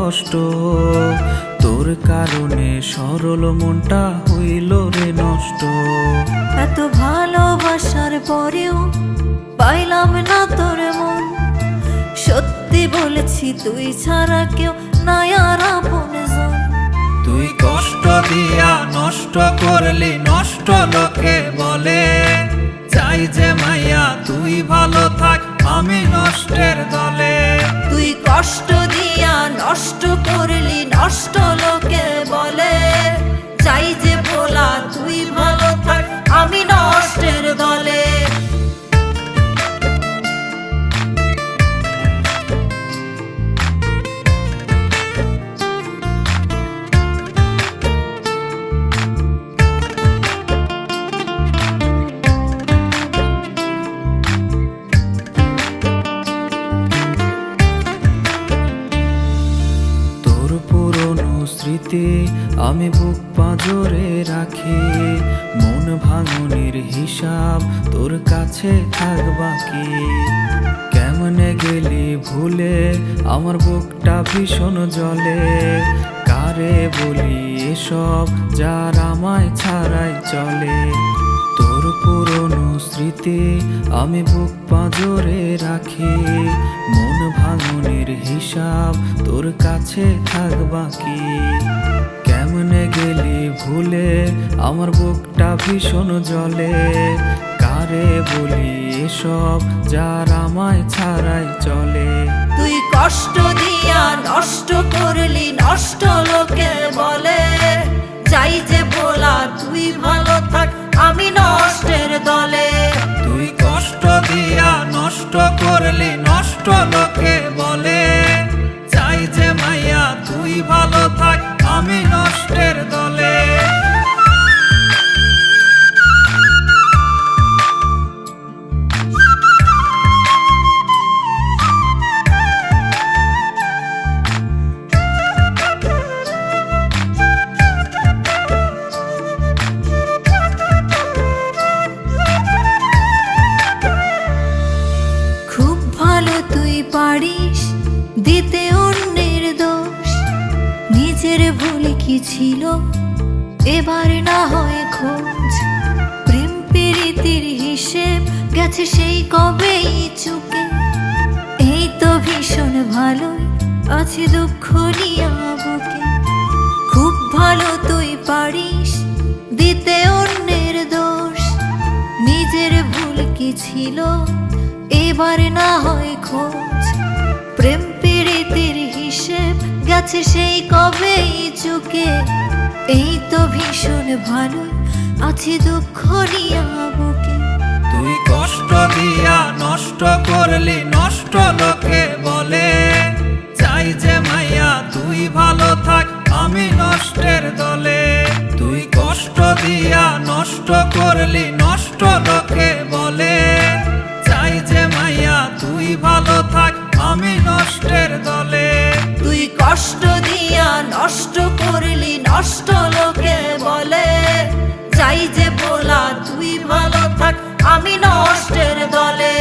কষ্ট, তোর কারণে সরল মনটা হইল রে নষ্ট। এত ভালোবাসার পরেও পাইলাম না তোর মন, সত্যি বলেছি তুই ছাড়া কেউ নাই আর আপনজন। তুই কষ্ট দিয়া নষ্ট করলি, নষ্ট লোকে বলে। চাই যে মাইয়া তুই ভালো থাক, আমি নষ্টের দলে। তুই কষ্ট দিয়া নষ্ট করলি, নষ্ট লোকে বলে। চাই যে ভোলা তুই ভালো থাক, আমি নষ্টের দলে। স্মৃতি আমি বুক পাঁজরে রাখি, মন ভাঙনের হিসাব তোর কাছে থাক বাকি। কেমনে গেলি ভুলে আমার বুকটা ভীষণ জ্বলে, কারে বলি এসব যার আমায় ছাড়াই চলে। তোর পুরনো স্মৃতি আমি বুক পাঁজরে রাখি, মন ভাঙনের হিসাব তোর কাছে থাক বাকি। কেমনে গেলি ভুলে আমার বুকটা ভীষণ জ্বলে, কারে বলি এসব যার আমায় ছাড়াই চলে। তুই কষ্ট দিয়া নষ্ট করলি, নষ্ট লোকে বলে। চাই যে ভোলা তুই ভালো থাক, আমি নষ্টের দলে। তুই কষ্ট দিয়া নষ্ট করলি, নষ্ট লোকে বলে। চাই যে মাইয়া তুই ভালো থাক, আমি নষ্টের দলে। পারিস দিতে অন্যের দোষ, নিজের ভুল কি ছিল এবার না হয় খোঁজ। প্রেম প্রীতির হিসেব গেছে সেই কবেই চুকে, এই তো ভীষণ ভালোই আছে দুঃখ নিয়া বুকে। খুব ভালো তুই পারিস দিতে অন্যের দোষ, নিজের ভুল কি ছিল এবার না হয় খোঁজ। প্রেম প্রীতির হিসেব গেছে সেই কবেই চুকে, এই তো ভীষণ ভালো আছে দুঃখ নিয়া বুকে। তুই কষ্ট দিয়া নষ্ট করলি, নষ্ট লোকে বলে। চাই যে মাইয়া তুই ভালো থাক, আমি নষ্টের দলে। তুই কষ্ট দিয়া নষ্ট করলি, নষ্ট লোকে বলে। চাই যে মাইয়া তুই ভালো থাক, আমি নষ্টের দলে। তুই কষ্ট দিয়া নষ্ট করলি, নষ্ট লোকে বলে। চাই যে ভোলা তুই ভালো থাক, আমি নষ্টের দলে।